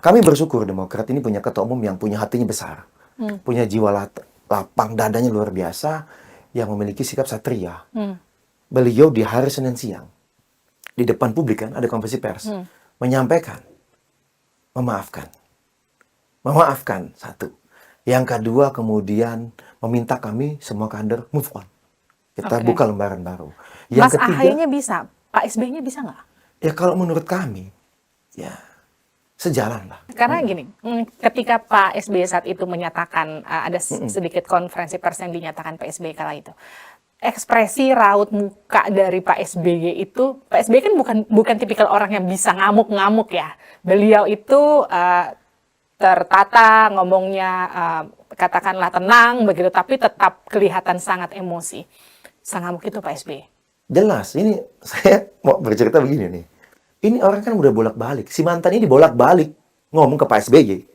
Kami bersyukur Demokrat ini punya ketua umum yang punya hatinya besar, punya jiwa lapang dadanya luar biasa, yang memiliki sikap satria. Beliau di hari Senin siang, di depan publik kan, ada konferensi pers, menyampaikan, memaafkan, satu. Yang kedua kemudian meminta kami semua kader move on. Kita buka lembaran baru. Yang Mas ketiga, AHY-nya bisa, Pak SBY-nya bisa nggak? ya kalau menurut kami, ya sejalan lah. Karena gini, ketika Pak SBY saat itu menyatakan, ada sedikit konferensi pers yang dinyatakan Pak SBY kala itu, ekspresi raut muka dari Pak SBY itu, Pak SBY kan bukan tipikal orang yang bisa ngamuk-ngamuk ya. Beliau itu tertata ngomongnya, katakanlah tenang begitu, tapi tetap kelihatan sangat emosi. Sangamuk itu Pak SBY. Jelas, ini saya mau bercerita begini nih. Ini orang kan udah bolak-balik. Si mantan ini bolak-balik ngomong ke Pak SBY.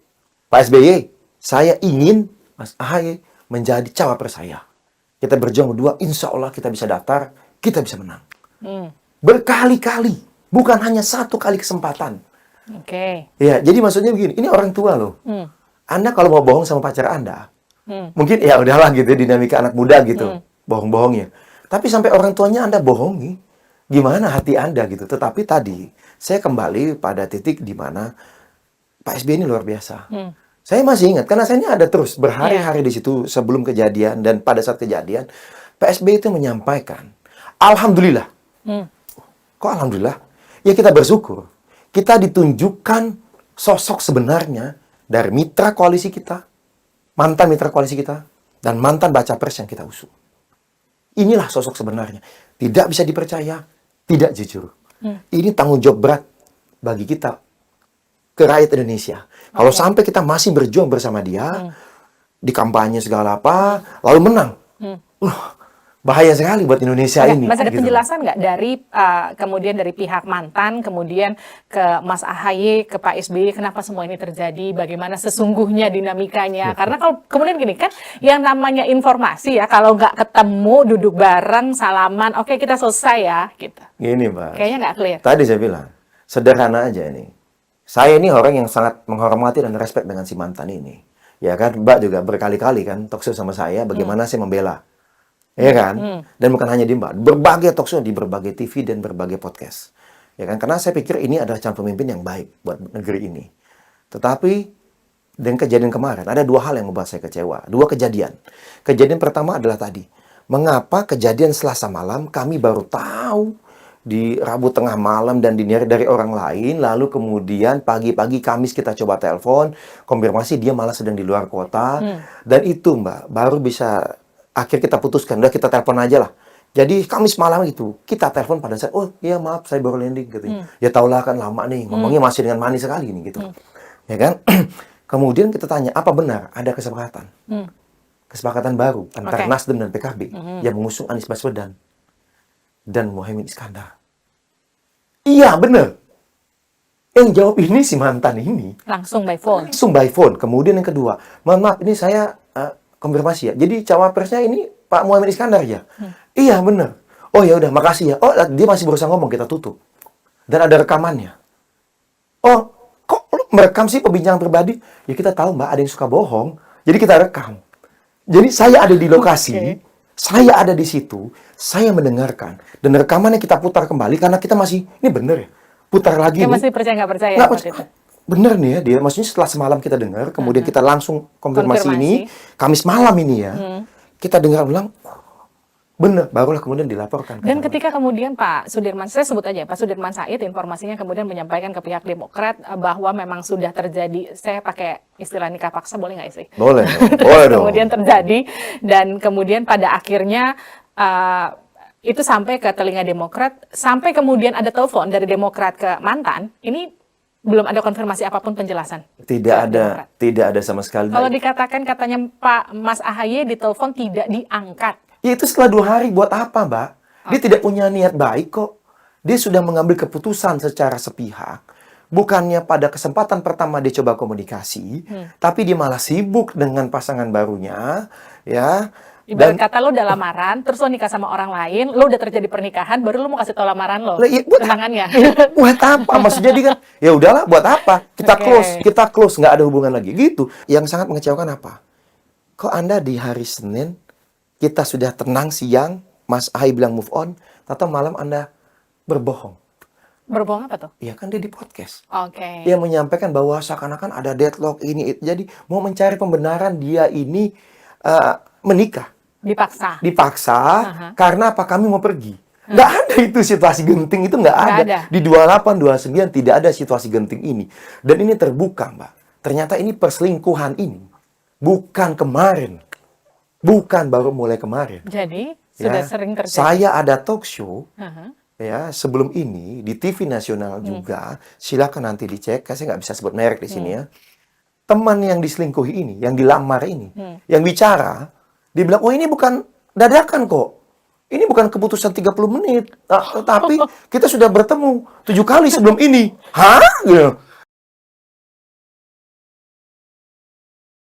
Pak SBY, saya ingin Mas AHY menjadi cawapres saya. Kita berjuang berdua, insya Allah kita bisa daftar, kita bisa menang. Berkali-kali, bukan hanya satu kali kesempatan. Ya, jadi maksudnya begini, ini orang tua loh. Anda kalau mau bohong sama pacar Anda, mungkin ya udahlah gitu, dinamika anak muda gitu, bohong-bohongnya. Tapi sampai orang tuanya Anda bohongi, gimana hati Anda gitu. Tetapi tadi, saya kembali pada titik di mana Pak SBY ini luar biasa. Saya masih ingat, karena saya ini ada terus berhari-hari di situ sebelum kejadian dan pada saat kejadian, Pak SBY itu menyampaikan, Alhamdulillah. Kok Alhamdulillah? Ya kita bersyukur. Kita ditunjukkan sosok sebenarnya dari mitra koalisi kita, mantan mitra koalisi kita, dan mantan baca pres yang kita usung. Inilah sosok sebenarnya. Tidak bisa dipercaya, tidak jujur. Ini tanggung jawab berat bagi kita, ke rakyat Indonesia. Kalau sampai kita masih berjuang bersama dia, di kampanye segala apa, lalu menang. Bahaya sekali buat Indonesia ini. Mas ada penjelasan nggak dari kemudian dari pihak mantan, kemudian ke Mas AHY, ke Pak SBY, kenapa semua ini terjadi, bagaimana sesungguhnya dinamikanya? Karena kalau kemudian gini kan, yang namanya informasi ya, kalau nggak ketemu, duduk bareng, salaman, oke kita selesai ya, gitu. Gini Mbak, kayaknya nggak clear. Tadi saya bilang, sederhana aja ini. Saya ini orang yang sangat menghormati dan respect dengan si mantan ini. Ya kan, Mbak juga berkali-kali kan talkshow sama saya, bagaimana saya membela. Ya kan? Dan bukan hanya di Mbak, berbagai talkshow di berbagai TV dan berbagai podcast. Ya kan? Karena saya pikir ini adalah calon pemimpin yang baik buat negeri ini. Tetapi dengan kejadian kemarin, ada dua hal yang membuat saya kecewa. Dua kejadian. Kejadian pertama adalah tadi. Mengapa kejadian Selasa malam kami baru tahu di Rabu tengah malam dan diniari dari orang lain, lalu kemudian pagi-pagi Kamis kita coba telepon, konfirmasi dia malah sedang di luar kota. Dan itu Mbak, baru bisa akhir kita putuskan, udah kita telepon aja lah. Jadi Kamis malam itu, kita telepon pada saat, oh iya maaf saya baru landing gitu. Ya taulah kan lama nih, ngomongnya masih dengan manis sekali nih gitu. Ya kan? Kemudian kita tanya, apa benar ada kesepakatan? Kesepakatan baru antara Nasdem dan PKB yang mengusung Anies Baswedan dan Muhaimin Iskandar. Iya benar. Yang jawab ini si mantan ini. Langsung by phone. Langsung by phone. Kemudian yang kedua, mohon maaf ini saya konfirmasi ya. Jadi cawapresnya ini Pak Muhaimin Iskandar ya? Iya benar. Oh ya udah makasih ya. Oh dia masih berusaha ngomong, kita tutup. Dan ada rekamannya. Oh kok lu merekam sih perbincangan pribadi? Ya kita tahu Mbak ada yang suka bohong. Jadi kita rekam. Jadi saya ada di lokasi. Saya ada di situ. Saya mendengarkan. Dan rekamannya kita putar kembali karena kita masih, ini bener ya? Putar lagi nih. Masih percaya nggak percaya? Nggak percaya. Bener nih ya dia, maksudnya setelah semalam kita dengar, kemudian kita langsung konfirmasi ini, Kamis malam ini ya, kita dengar ulang, bener, barulah kemudian dilaporkan. Dan ketika kemudian Pak Sudirman, saya sebut aja Pak Sudirman Said, informasinya kemudian menyampaikan ke pihak Demokrat bahwa memang sudah terjadi, saya pakai istilah nikah paksa, boleh nggak sih? Boleh, boleh dong. Kemudian terjadi, dan kemudian pada akhirnya, itu sampai ke telinga Demokrat, sampai kemudian ada telepon dari Demokrat ke mantan, ini belum ada konfirmasi apapun penjelasan. Tidak ada sama sekali. Kalau dikatakan katanya Pak Mas AHY ditelepon tidak diangkat. Ya itu setelah 2 hari buat apa Mbak? Dia tidak punya niat baik kok. Dia sudah mengambil keputusan secara sepihak. Bukannya pada kesempatan pertama dia coba komunikasi, tapi dia malah sibuk dengan pasangan barunya, ya. Ibarat kata lo udah lamaran, terus lo nikah sama orang lain, lo udah terjadi pernikahan, baru lo mau kasih tau lamaran lo. Lah, iya, buat Tunangannya. buat apa? Maksudnya dia kan, ya udahlah, buat apa? Kita close, nggak ada hubungan lagi. Gitu. Yang sangat mengecewakan apa? Kok Anda di hari Senin, kita sudah tenang siang, Mas Ahy bilang move on, atau malam Anda berbohong? Berbohong apa tuh? Ya kan dia di podcast. Oke. Dia menyampaikan bahwa seakan-akan ada deadlock ini, itu. Jadi mau mencari pembenaran dia ini menikah. Dipaksa. Karena apa? Kami mau pergi. Nggak ada itu situasi genting, itu nggak ada. ada. Di 28, 29 tidak ada situasi genting ini. Dan ini terbuka, Mbak. Ternyata ini perselingkuhan ini. Bukan kemarin. Bukan baru mulai kemarin. Jadi, sudah sering terjadi. Saya ada talk show, ya, sebelum ini, di TV nasional juga. Silakan nanti dicek, saya nggak bisa sebut merek di sini ya. Teman yang diselingkuhi ini, yang dilamar ini, yang bicara, dia bilang, oh ini bukan dadakan kok. Ini bukan keputusan 30 menit. Tapi kita sudah bertemu 7 kali sebelum ini. Hah? Gitu.